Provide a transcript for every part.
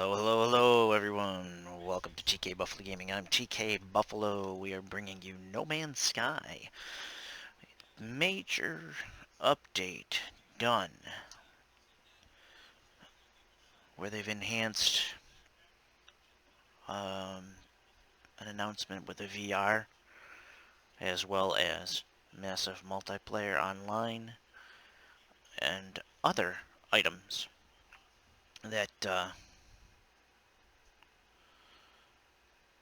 Hello, hello, hello, everyone. Welcome to TKBuffalo Gaming. I'm TKBuffalo. We are bringing you No Man's Sky. Major update done, where they've enhanced an announcement with the VR, as well as massive multiplayer online, and other items that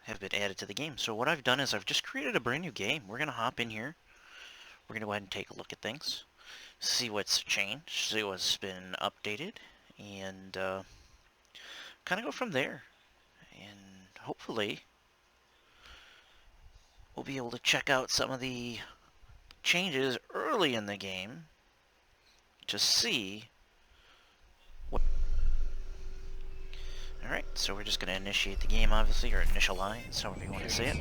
have been added to the game. So what I've done is I've just created a brand new game. We're going to hop in here. We're going to go ahead and take a look at things, see what's changed, see what's been updated, and kind of go from there. And hopefully we'll be able to check out some of the changes early in the game to see what... Alright, so we're just going to initiate the game, obviously, or initialize, however you want to say it.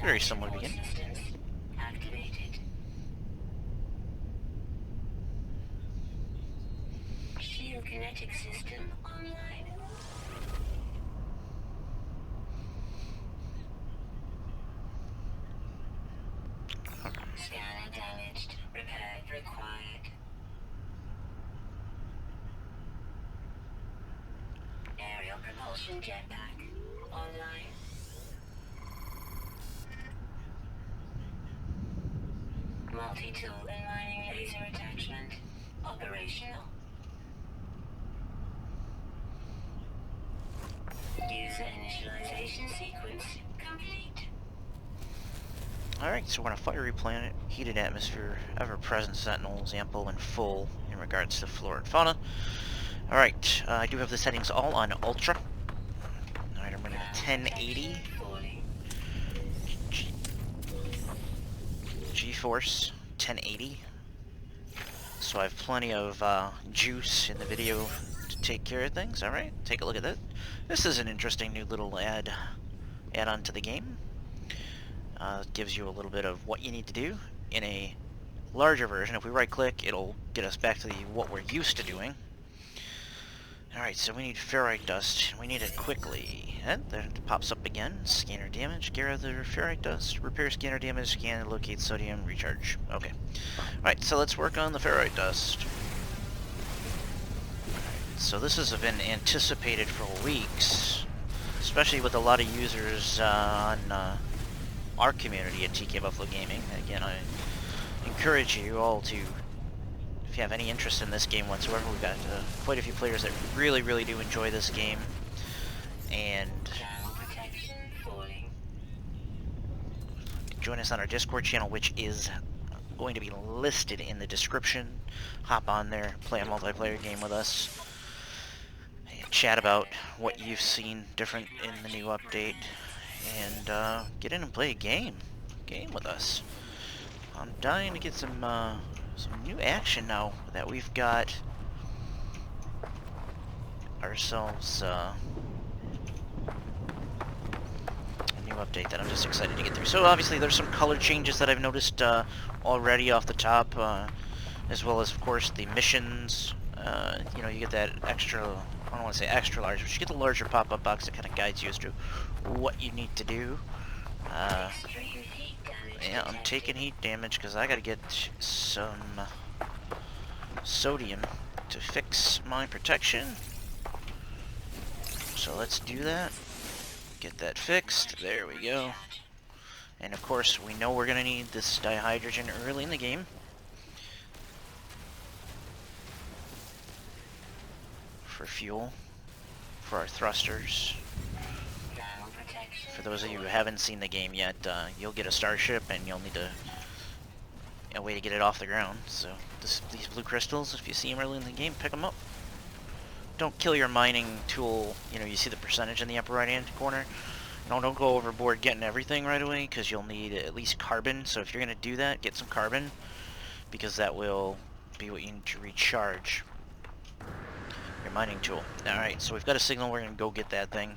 Very similar to begin. Hermetic system online. Scanner damaged. Repair required. Aerial propulsion jetpack online. Multi-tool and mining laser attachment operational. User initialization sequence complete. Alright, so we're on a fiery planet, heated atmosphere, ever-present sentinels, ample and full in regards to flora and fauna. Alright, I do have the settings all on Ultra. Alright, I'm running a 1080. GeForce 1080. So I have plenty of juice in the video to take care of things. Alright, take a look at that. This is an interesting new little add-on to the game. It gives you a little bit of what you need to do in a larger version. If we right-click, it'll get us back to what we're used to doing. Alright, so we need ferrite dust. We need it quickly. And there it pops up again. Scanner damage. Gather ferrite dust. Repair scanner damage. Scan, locate sodium. Recharge. Okay. Alright, so let's work on the ferrite dust. Alright, so this has been anticipated for weeks, especially with a lot of users on our community at TKBuffalo Gaming. Again, I encourage you all to, if you have any interest in this game whatsoever, we've got quite a few players that really, really do enjoy this game. And join us on our Discord channel, which is going to be listed in the description. Hop on there, play a multiplayer game with us, and chat about what you've seen different in the new update, and get in and play a game with us. I'm dying to get some new action now that we've got ourselves a new update that I'm just excited to get through. So obviously there's some color changes that I've noticed already off the top, as well as of course the missions. You know, you get that extra, I don't want to say extra large, but you get the larger pop-up box that kind of guides you as to what you need to do. Yeah, I'm taking heat damage because I gotta get some sodium to fix my protection. So let's do that. Get that fixed. There we go. And of course, we know we're gonna need this dihydrogen early in the game for fuel for our thrusters. For those of you who haven't seen the game yet, you'll get a starship and you'll need a way to get it off the ground. So these blue crystals, if you see them early in the game, pick them up. Don't kill your mining tool. You know, you see the percentage in the upper right hand corner. No, don't go overboard getting everything right away, because you'll need at least carbon. So if you're going to do that, get some carbon, because that will be what you need to recharge your mining tool. Alright, so we've got a signal. We're going to go get that thing.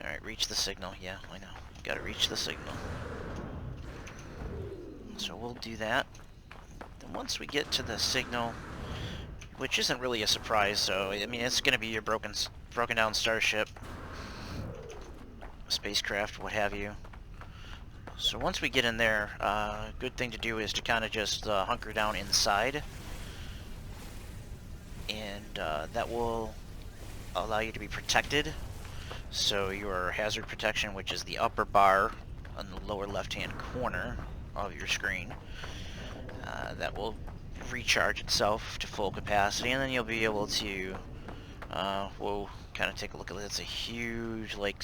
Alright, reach the signal. Yeah, I know. Gotta reach the signal. So we'll do that. Then once we get to the signal, which isn't really a surprise, so I mean it's going to be your broken down starship, spacecraft, what have you. So once we get in there, good thing to do is to kind of just hunker down inside, and that will allow you to be protected. So your hazard protection, which is the upper bar on the lower left-hand corner of your screen, that will recharge itself to full capacity, and then you'll be able to, we'll kind of take a look at it. It's a huge, like,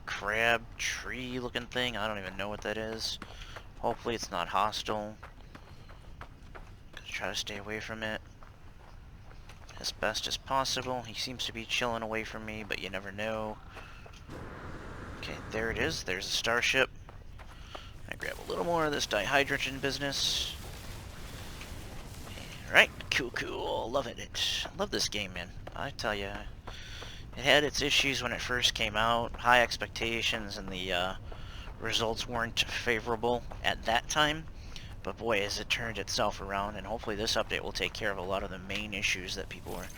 crab tree looking thing. I don't even know what that is. Hopefully it's not hostile. Gonna try to stay away from it as best as possible. He seems to be chilling away from me, but you never know. Okay, there it is. There's the starship. I grab a little more of this dihydrogen business. Alright, cool. Love it. Love this game, man. I tell you, it had its issues when it first came out. High expectations, and the results weren't favorable at that time. But boy, has it turned itself around, and hopefully this update will take care of a lot of the main issues that people were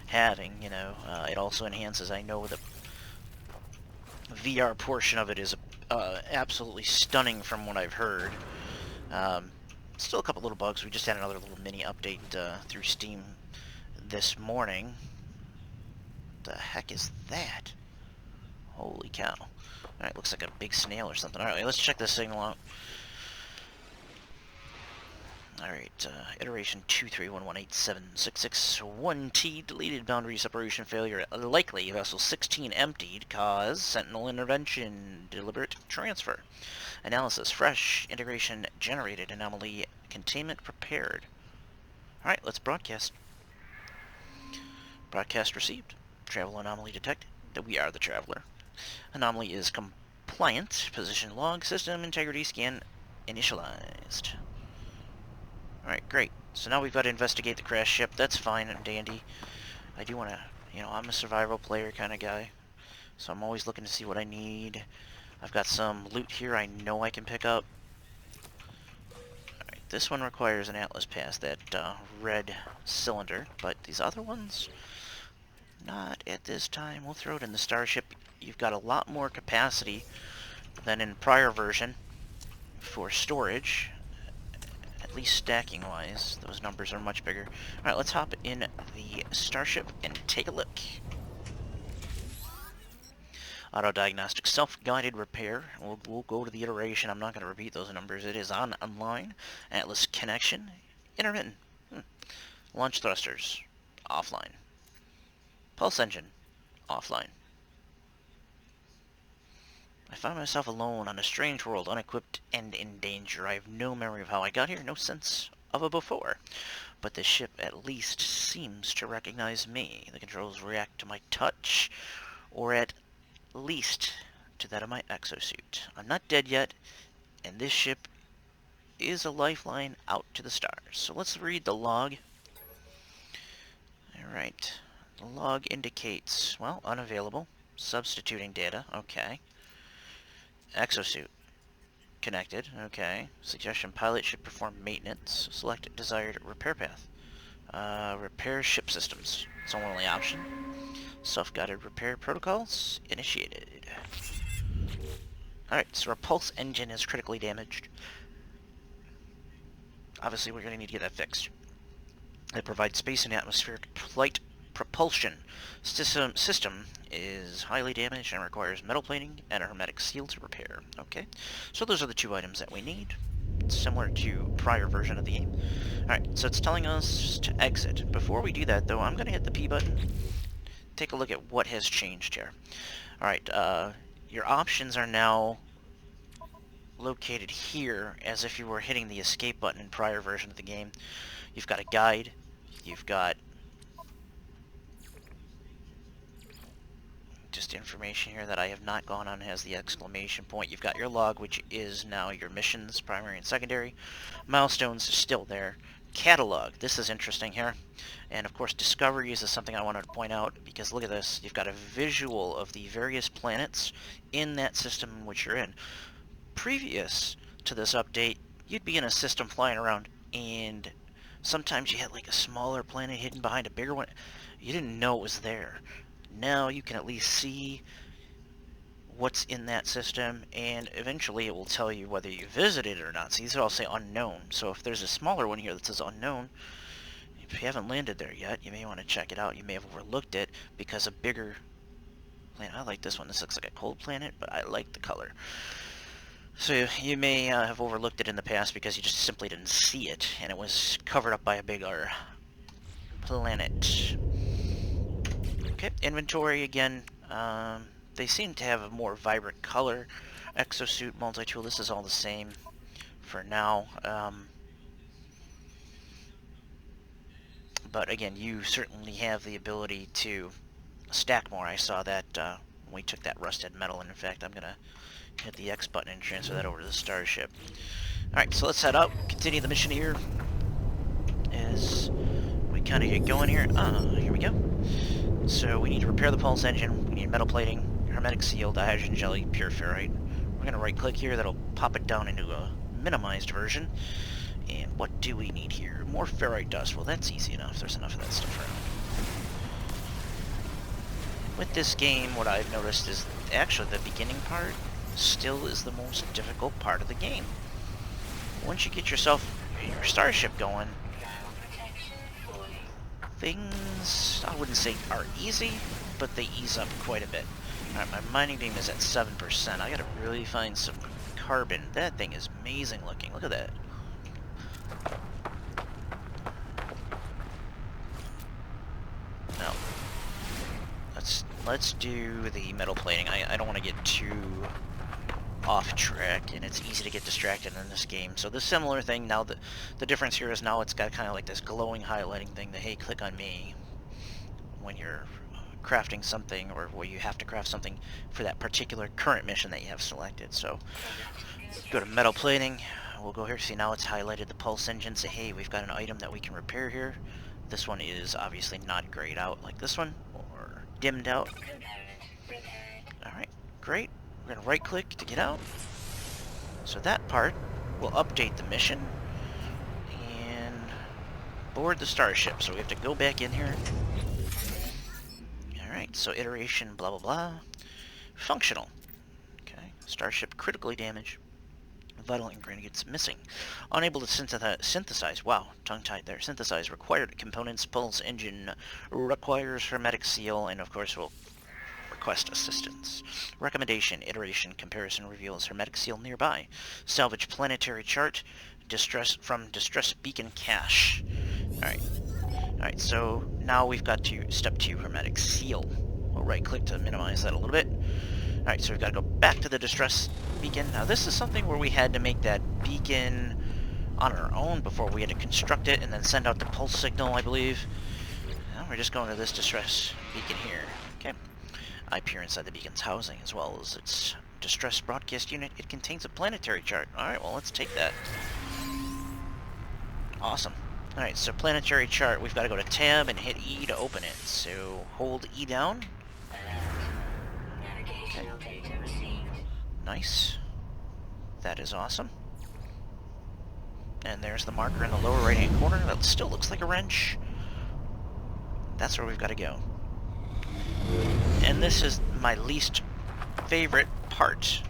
having. You know, it also enhances. I know the VR portion of it is absolutely stunning from what I've heard. Still a couple little bugs. We just had another little mini update through Steam this morning. The heck is that? Holy cow. Alright, looks like a big snail or something. Alright, let's check this signal out. Alright, iteration 231187661T, deleted boundary separation failure, likely vessel 16 emptied, cause sentinel intervention, deliberate transfer. Analysis, fresh, integration generated, anomaly, containment prepared. Alright, let's broadcast. Broadcast received. Travel anomaly detected. We are the traveler. Anomaly is compliant. Position log, system integrity scan initialized. Alright, great. So now we've got to investigate the crash ship. That's fine and dandy. I do want to, you know, I'm a survival player kind of guy, so I'm always looking to see what I need. I've got some loot here I know I can pick up. Alright, this one requires an Atlas pass, that red cylinder, but these other ones, not at this time. We'll throw it in the starship. You've got a lot more capacity than in prior version for storage. At least stacking wise, those numbers are much bigger. Alright, let's hop in the starship and take a look. Auto diagnostic self-guided repair. We'll go to the iteration. I'm not going to repeat those numbers. It is online. Atlas connection. Intermittent. Launch thrusters. Offline. Pulse engine. Offline. I found myself alone on a strange world, unequipped and in danger. I have no memory of how I got here, no sense of a before. But this ship at least seems to recognize me. The controls react to my touch, or at least to that of my exosuit. I'm not dead yet, and this ship is a lifeline out to the stars. So let's read the log. Alright. The log indicates, well, unavailable. Substituting data. Okay. Exosuit. Connected. Okay. Suggestion: pilot should perform maintenance. Select desired repair path. Repair ship systems. It's our only option. Self-guided repair protocols initiated. Alright, so our pulse engine is critically damaged. Obviously, we're going to need to get that fixed. It provides space and atmospheric flight propulsion. System is highly damaged and requires metal plating and a hermetic seal to repair. Okay, so those are the two items that we need. It's similar to prior version of the game. Alright, so it's telling us to exit. Before we do that, though, I'm going to hit the P button. Take a look at what has changed here. Alright, your options are now located here as if you were hitting the escape button in prior version of the game. You've got a guide. You've got just information here that I have not gone on, has the exclamation point. You've got your log, which is now your missions, primary and secondary. Milestones are still there. Catalog, this is interesting here. And of course discoveries is something I wanted to point out, because look at this. You've got a visual of the various planets in that system in which you're in. Previous to this update, you'd be in a system flying around, and sometimes you had like a smaller planet hidden behind a bigger one. You didn't know it was there. Now you can at least see what's in that system, and eventually it will tell you whether you visited it or not. So these all say unknown. So if there's a smaller one here that says unknown, if you haven't landed there yet, you may want to check it out. You may have overlooked it because a bigger planet. I like this one. This looks like a cold planet, but I like the color. So you may have overlooked it in the past because you just simply didn't see it, and it was covered up by a bigger planet. Okay, inventory again. They seem to have a more vibrant color. Exosuit, multi-tool, this is all the same for now. But again, you certainly have the ability to stack more. I saw that when we took that rusted metal, and in fact I'm going to hit the X button and transfer that over to the starship. Alright, so let's head out, continue the mission here as we kind of get going here. Here we go. So we need to repair the pulse engine, we need metal plating, Hermetic Seal, dihydrogen jelly, pure ferrite. We're going to right click here, that'll pop it down into a minimized version. And what do we need here? More ferrite dust. Well, that's easy enough, there's enough of that stuff around. With this game, what I've noticed is actually the beginning part still is the most difficult part of the game. Once you get your starship going, things, I wouldn't say are easy, but they ease up quite a bit. Alright, my mining beam is at 7%. I gotta really find some carbon. That thing is amazing looking. Look at that. Now, let's do the metal plating. I don't want to get too off track, and it's easy to get distracted in this game. So the similar thing, now the difference here is now it's got kind of like this glowing highlighting thing that, hey, click on me when you're crafting something, or where you have to craft something for that particular current mission that you have selected. So go to metal plating, we'll go here, see now it's highlighted the pulse engine, say hey, we've got an item that we can repair here. This one is obviously not grayed out like this one, or dimmed out. Alright, great. We're going to right click to get out. So that part will update the mission and board the starship. So we have to go back in here. Alright, so iteration blah blah blah. Functional. Okay, starship critically damaged. Vital ingredients missing. Unable to synthesize. Wow, tongue-tied there. Synthesize required components. Pulse engine requires Hermetic Seal, and of course we'll request assistance. Recommendation, iteration, comparison reveals Hermetic Seal nearby. Salvage Planetary Chart. Distress beacon cache. Alright, so now we've got to step 2, Hermetic Seal. We'll right-click to minimize that a little bit. Alright, so we've got to go back to the distress beacon. Now this is something where we had to make that beacon on our own before. We had to construct it and then send out the pulse signal, I believe. Now we're just going to this distress beacon here. Okay. IP here inside the beacon's housing, as well as its distress broadcast unit. It contains a planetary chart. Alright, well let's take that. Awesome. Alright, so planetary chart, we've got to go to tab and hit E to open it. So hold E down. Okay. Nice. That is awesome. And there's the marker in the lower right hand corner. That still looks like a wrench. That's where we've got to go. And this is my least favorite part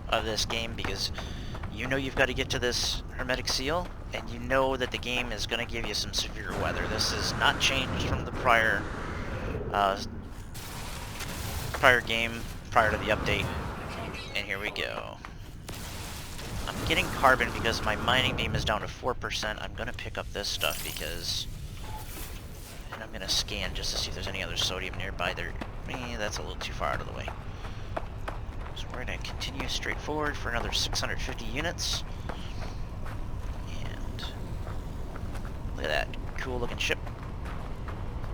of this game, because you know you've got to get to this Hermetic Seal, and you know that the game is going to give you some severe weather. This is not changed from the prior game, prior to the update. And here we go. I'm getting carbon because my mining beam is down to 4%. I'm going to pick up this stuff because... And I'm going to scan just to see if there's any other sodium nearby. That's a little too far out of the way. So we're going to continue straight forward for another 650 units. And look at that cool looking ship.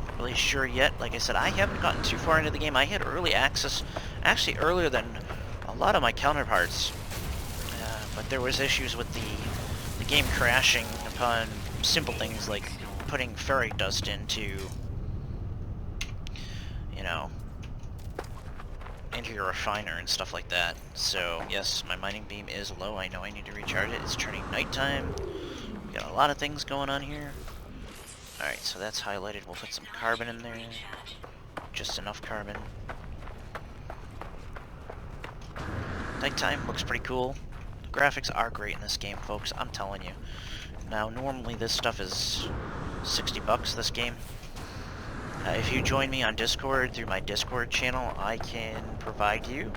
Not really sure yet. Like I said, I haven't gotten too far into the game. I had early access, actually earlier than a lot of my counterparts. But there was issues with the game crashing upon simple things like putting ferrite dust into, you know, into your refiner and stuff like that. So yes, my mining beam is low. I know I need to recharge it. It's turning nighttime. We got a lot of things going on here. Alright, so that's highlighted. We'll put some carbon in there. Just enough carbon. Nighttime looks pretty cool. The graphics are great in this game, folks. I'm telling you. Now, normally this stuff is $60 this game. If you join me on Discord through my Discord channel, I can provide you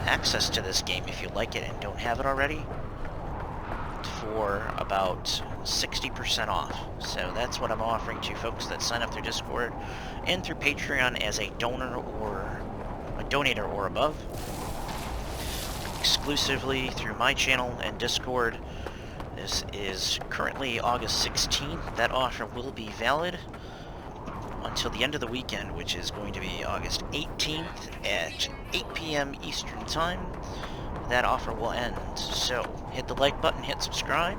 access to this game if you like it and don't have it already for about 60% off. So that's what I'm offering to folks that sign up through Discord and through Patreon as a donor or a donator or above. Exclusively through my channel and Discord. This is currently August 16th. That offer will be valid until the end of the weekend, which is going to be August 18th at 8 p.m. Eastern Time. That offer will end. So, hit the like button, hit subscribe,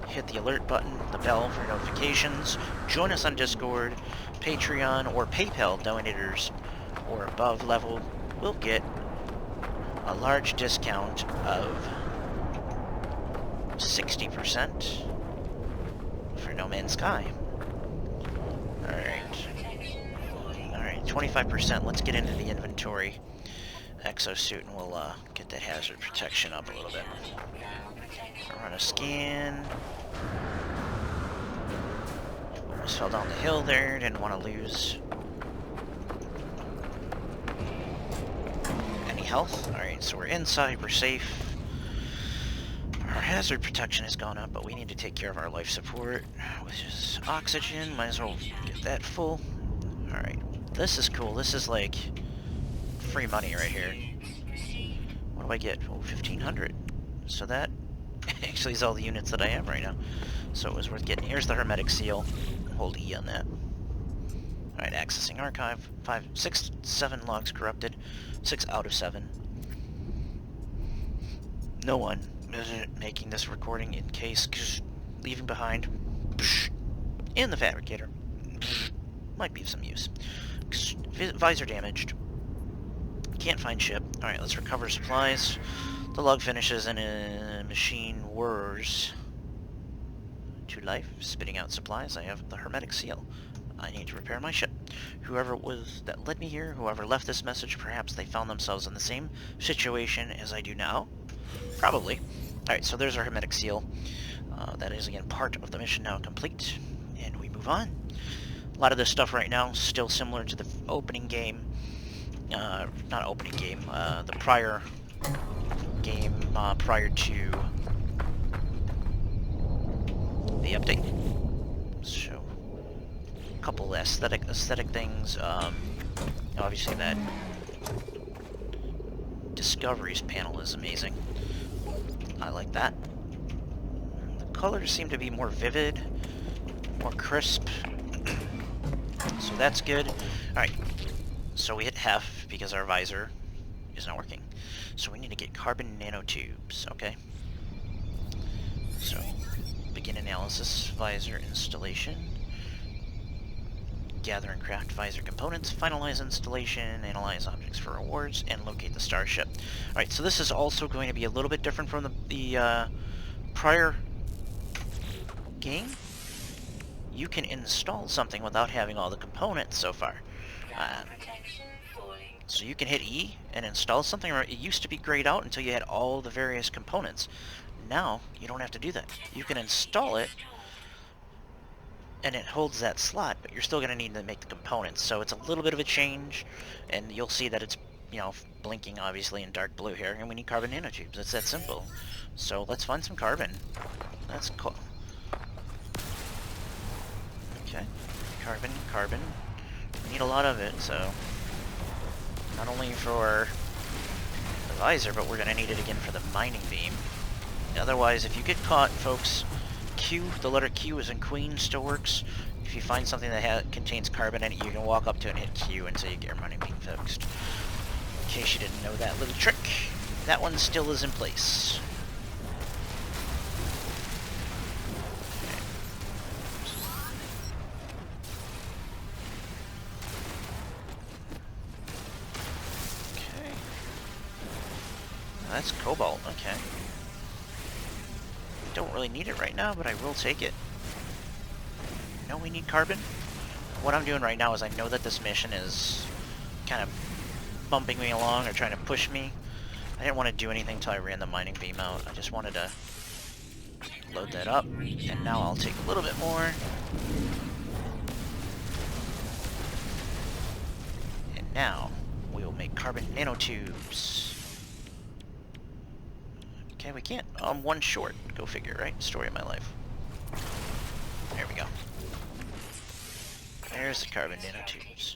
hit the alert button, the bell for notifications, join us on Discord, Patreon, or PayPal donators or above level will get a large discount of 60% for No Man's Sky. Alright, 25%. Let's get into the inventory. Exosuit, and we'll get that hazard protection up a little bit. Run a scan. Almost fell down the hill there, didn't want to lose any health. Alright, so we're inside, we're safe. Our hazard protection has gone up, but we need to take care of our life support, which is oxygen. Might as well get that full. Alright, this is cool. This is like free money right here. What do I get? Oh, 1,500. So that actually is all the units that I have right now. So it was worth getting. Here's the Hermetic Seal. Hold E on that. Alright, accessing archive. 7 logs corrupted. 6 out of 7. No one is making this recording in case, cause leaving behind, and the fabricator might be of some use. Visor damaged. Can't find ship. Alright, let's recover supplies. The log finishes and a machine whirs to life, spitting out supplies. I have the Hermetic Seal. I need to repair my ship. Whoever it was that led me here, whoever left this message, perhaps they found themselves in the same situation as I do now. Probably. Alright, so there's our Hermetic Seal. That is, again, part of the mission now complete. And we move on. A lot of this stuff right now still similar to the opening game. Not opening game, the prior game prior to the update. So, a couple aesthetic things. Obviously that Discoveries panel is amazing. I like that. The colors seem to be more vivid, more crisp. So that's good. Alright. So we hit half because our visor is not working. So we need to get carbon nanotubes, okay? So, begin analysis, visor installation. Gather and craft visor components, finalize installation, analyze objects for rewards, and locate the starship. Alright, so this is also going to be a little bit different from the prior game. You can install something without having all the components so far. So you can hit E and install something. It used to be grayed out until you had all the various components. Now, you don't have to do that. You can install it, and it holds that slot, but you're still going to need to make the components. So it's a little bit of a change, and you'll see that it's, you know, blinking obviously in dark blue here, and we need carbon nanotubes. It's that simple. So let's find some carbon. That's cool. Okay, carbon. We need a lot of it, so not only for the visor, but we're going to need it again for the mining beam. Otherwise, if you get caught, folks, Q, the letter Q is in Queen, still works. If you find something that contains carbon in it, you can walk up to it and hit Q until you get your mining beam fixed. In case you didn't know that little trick, that one still is in place. that's Cobalt, okay. Don't really need it right now, but I will take it. No, we need carbon. What I'm doing right now is I know that this mission is kind of bumping me along or trying to push me. I didn't want to do anything until I ran the mining beam out. I just wanted to load that up, and now I'll take a little bit more. And now we will make carbon nanotubes. Okay, we can't. I'm one short. Go figure, right? Story of my life. There we go. There's the carbon nanotubes.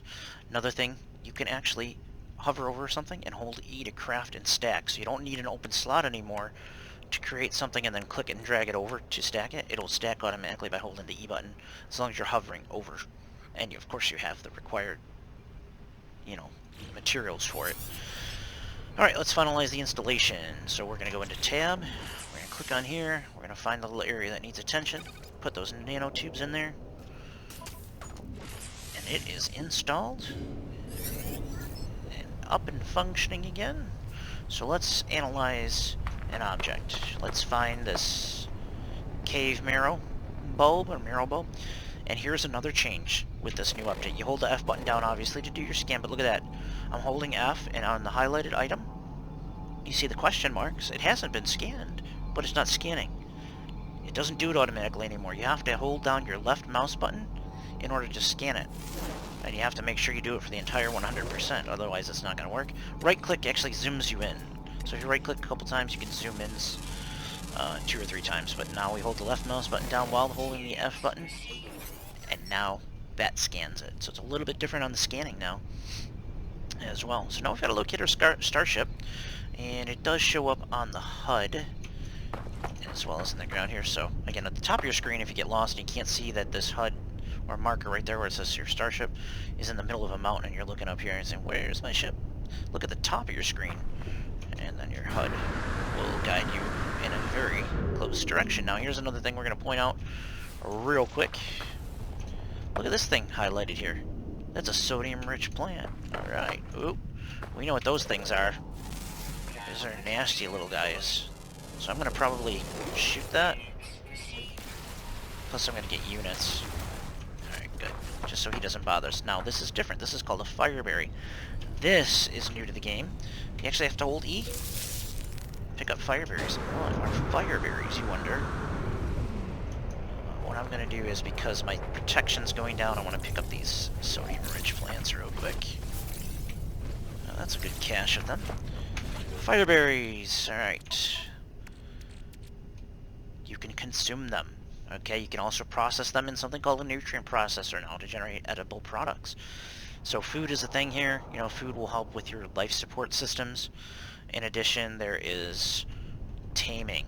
Another thing, you can actually hover over something and hold E to craft and stack. So you don't need an open slot anymore to create something and then click it and drag it over to stack it. It'll stack automatically by holding the E button as long as you're hovering over. And of course you have the required, you know, materials for it. Alright, let's finalize the installation. So we're going to go into tab, we're going to click on here, we're going to find the little area that needs attention, put those nanotubes in there, and it is installed, and up and functioning again. So let's analyze an object. Let's find this cave marrow bulb, or marrow bulb, and here's another change with this new update. You hold the F button down, obviously, to do your scan, but look at that. I'm holding F, and on the highlighted item, you see the question marks. It hasn't been scanned, but it's not scanning. It doesn't do it automatically anymore. You have to hold down your left mouse button in order to scan it. And you have to make sure you do it for the entire 100%, otherwise it's not going to work. Right-click actually zooms you in. So if you right-click a couple times, you can zoom in 2 or 3 times. But now we hold the left mouse button down while holding the F button, and now that scans it. So it's a little bit different on the scanning now as well. So now we've got to locate our starship, and it does show up on the HUD as well as in the ground here. So again, at the top of your screen, if you get lost and you can't see that this HUD or marker right there where it says your starship is in the middle of a mountain, and you're looking up here and saying, where's my ship? Look at the top of your screen, and then your HUD will guide you in a very close direction. Now here's another thing we're going to point out real quick. Look at this thing highlighted here. That's a sodium-rich plant. Alright. Oop. We know what those things are. These are nasty little guys. So I'm going to probably shoot that. Plus I'm going to get units. Alright, good. Just so he doesn't bother us. Now this is different. This is called a fireberry. This is new to the game. You actually have to hold E. Pick up fireberries. What are fireberries, you wonder? What I'm going to do is, because my protection's going down, I want to pick up these sodium-rich plants real quick. That's a good cache of them. Fireberries! Alright. You can consume them. Okay, you can also process them in something called a nutrient processor now to generate edible products. So food is a thing here. You know, food will help with your life support systems. In addition, there is taming.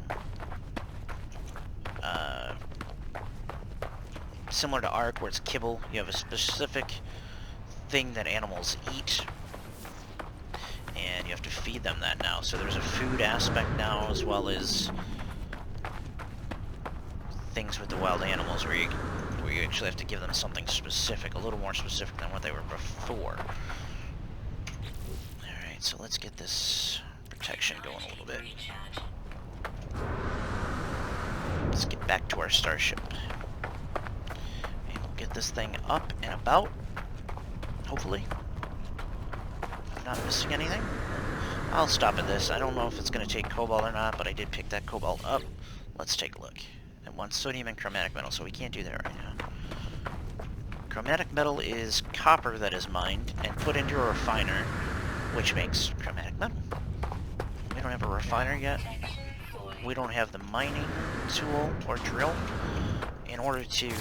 Similar to Ark, where it's kibble, you have a specific thing that animals eat, and you have to feed them that now. So there's a food aspect now, as well as things with the wild animals where you actually have to give them something specific, a little more specific than what they were before. Alright, so let's get this protection going a little bit. Let's get back to our starship. And we'll get this thing up and about, hopefully. I'm not missing anything. I'll stop at this. I don't know if it's going to take Cobalt or not, but I did pick that Cobalt up. Let's take a look. It wants sodium and chromatic metal, so we can't do that right now. Chromatic metal is copper that is mined and put into a refiner, which makes chromatic metal. We don't have a refiner yet. We don't have the mining tool or drill in order to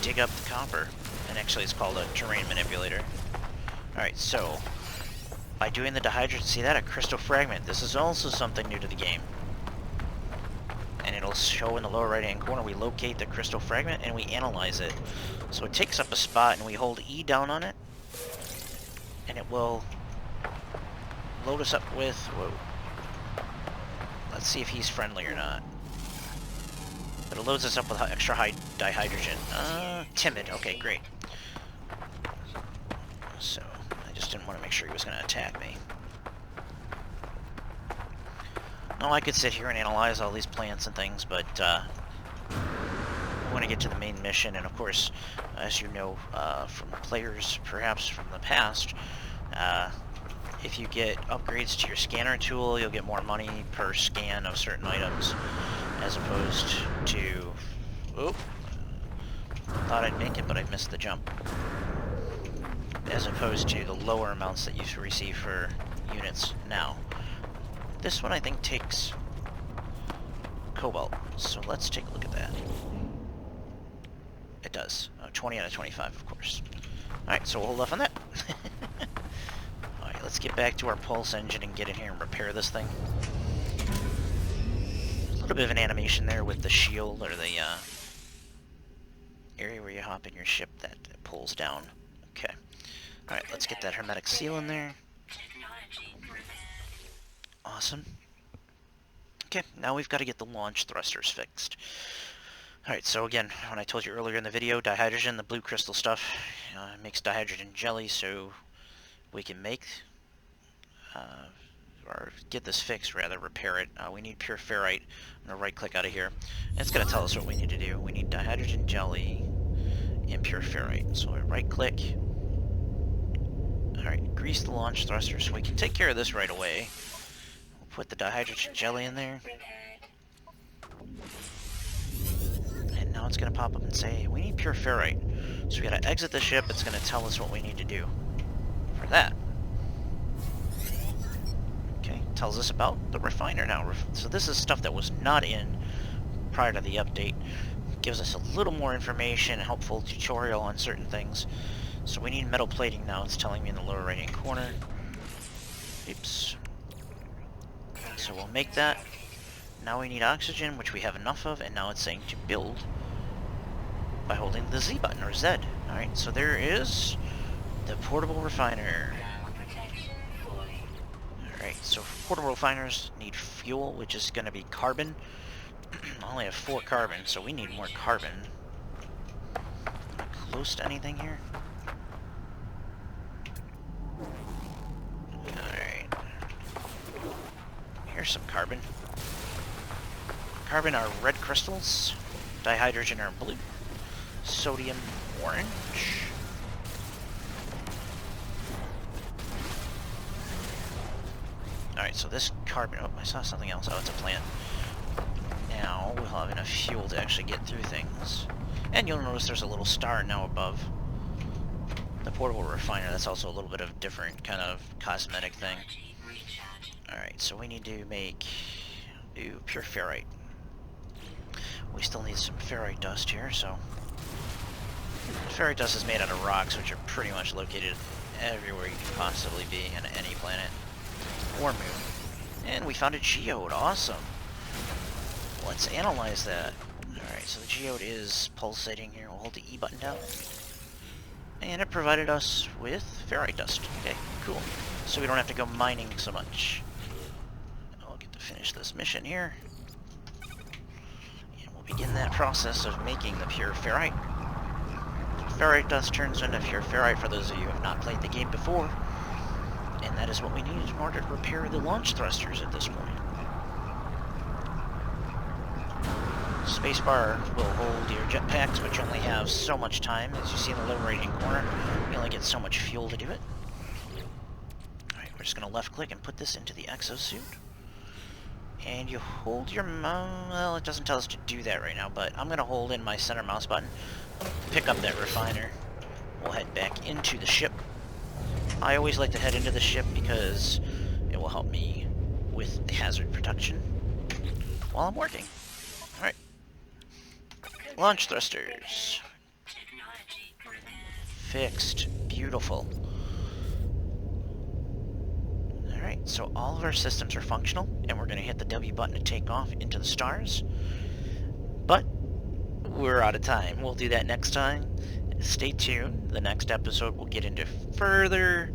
dig up the copper. And actually it's called a terrain manipulator. Alright, so by doing the dehydration, see that? A crystal fragment. This is also something new to the game. And it'll show in the lower right hand corner. We locate the crystal fragment and we analyze it. So it takes up a spot and we hold E down on it. And it will load us up with... Whoa. Let's see if he's friendly or not. But it loads us up with extra high dihydrogen. Timid. Okay, great. So, I just didn't want to make sure he was going to attack me. No, I could sit here and analyze all these plants and things, but I want to get to the main mission, and of course, as you know from players perhaps from the past, if you get upgrades to your scanner tool, you'll get more money per scan of certain items, as opposed to... Oop! Thought I'd make it, but I missed the jump. As opposed to the lower amounts that you receive for units now. This one I think takes Cobalt, so let's take a look at that. It does. 20 out of 25, of course. Alright, so we'll hold off on that. Alright, let's get back to our pulse engine and get in here and repair this thing. A little bit of an animation there with the shield, or the area where you hop in your ship that pulls down. Okay. Alright, let's get that Hermetic Seal in there. Awesome. Okay, now we've got to get the launch thrusters fixed. Alright, so again, when I told you earlier in the video, dihydrogen, the blue crystal stuff, makes dihydrogen jelly, so we can make, or get this fixed, rather, repair it. We need pure ferrite. I'm going to right-click out of here. And it's going to tell us what we need to do. We need dihydrogen jelly and pure ferrite. So we right-click. Alright, grease the launch thruster, so we can take care of this right away. We'll put the dihydrogen jelly in there. And now it's going to pop up and say, we need pure ferrite. So we got to exit the ship. It's going to tell us what we need to do for that. Okay, tells us about the refiner now. So this is stuff that was not in prior to the update. Gives us a little more information, a helpful tutorial on certain things. So we need metal plating now. It's telling me in the lower right hand corner. Oops. So we'll make that. Now we need oxygen, which we have enough of, and now it's saying to build by holding the Z button, or Z. Alright, so there is the portable refiner. Alright, so portable refiners need fuel, which is going to be carbon. I only have 4 carbon, so we need more carbon. Close to anything here? Alright. Here's some carbon. Carbon are red crystals, dihydrogen are blue, sodium orange. Alright, so this carbon... Oh, I saw something else. Oh, it's a plant. Now we'll have enough fuel to actually get through things. And you'll notice there's a little star now above the portable refiner. That's also a little bit of different kind of cosmetic thing. Alright, so we need to make pure ferrite. We still need some ferrite dust here, so... Ferrite dust is made out of rocks, which are pretty much located everywhere you can possibly be on any planet or moon. And we found a geode. Awesome! Let's analyze that. Alright, so the geode is pulsating here. We'll hold the E button down. And it provided us with ferrite dust. Okay, cool. So we don't have to go mining so much. I'll get to finish this mission here. And we'll begin that process of making the pure ferrite. Ferrite dust turns into pure ferrite for those of you who have not played the game before. And that is what we need in order to repair the launch thrusters at this point. Spacebar will hold your jetpacks, which only have so much time. As you see in the lower right-hand corner, you only get so much fuel to do it. Alright, we're just going to left-click and put this into the Exosuit. And you hold your mouse... Well, it doesn't tell us to do that right now, but I'm going to hold in my center mouse button, pick up that refiner. We'll head back into the ship. I always like to head into the ship because it will help me with hazard protection while I'm working. Alright. Launch thrusters. Fixed. Beautiful. Alright, so all of our systems are functional, and we're going to hit the W button to take off into the stars. But we're out of time. We'll do that next time. Stay tuned. The next episode will get into further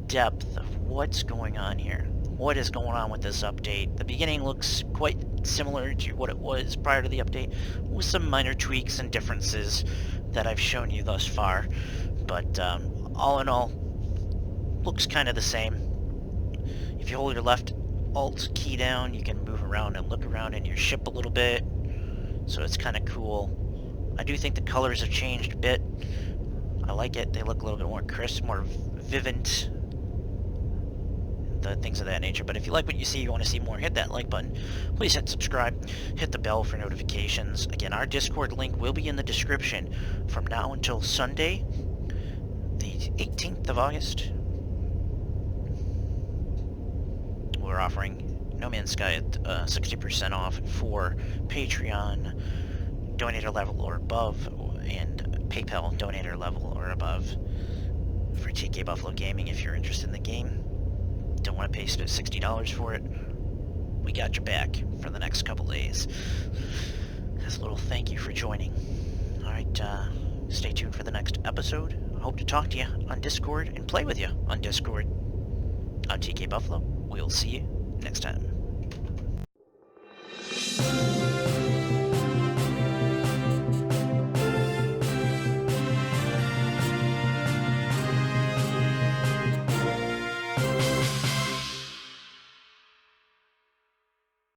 depth of what's going on here. What is going on with this update. The beginning looks quite similar to what it was prior to the update, with some minor tweaks and differences that I've shown you thus far. But all in all, looks kind of the same. If you hold your left Alt key down, you can move around and look around in your ship a little bit, so it's kind of cool. I do think the colors have changed a bit. I like it. They look a little bit more crisp, more vivid, the things of that nature. But if you like what you see, you want to see more, hit that like button. Please hit subscribe, hit the bell for notifications. Again, our Discord link will be in the description from now until Sunday, the 18th of August. We're offering No Man's Sky at 60% off for Patreon donator level or above, and PayPal donator level or above for TKBuffalo Gaming if you're interested in the game. Don't want to pay $60 for it. We got your back for the next couple days. As a little thank you for joining. Alright, stay tuned for the next episode. I hope to talk to you on Discord and play with you on Discord. I'm TK Buffalo. We'll see you next time.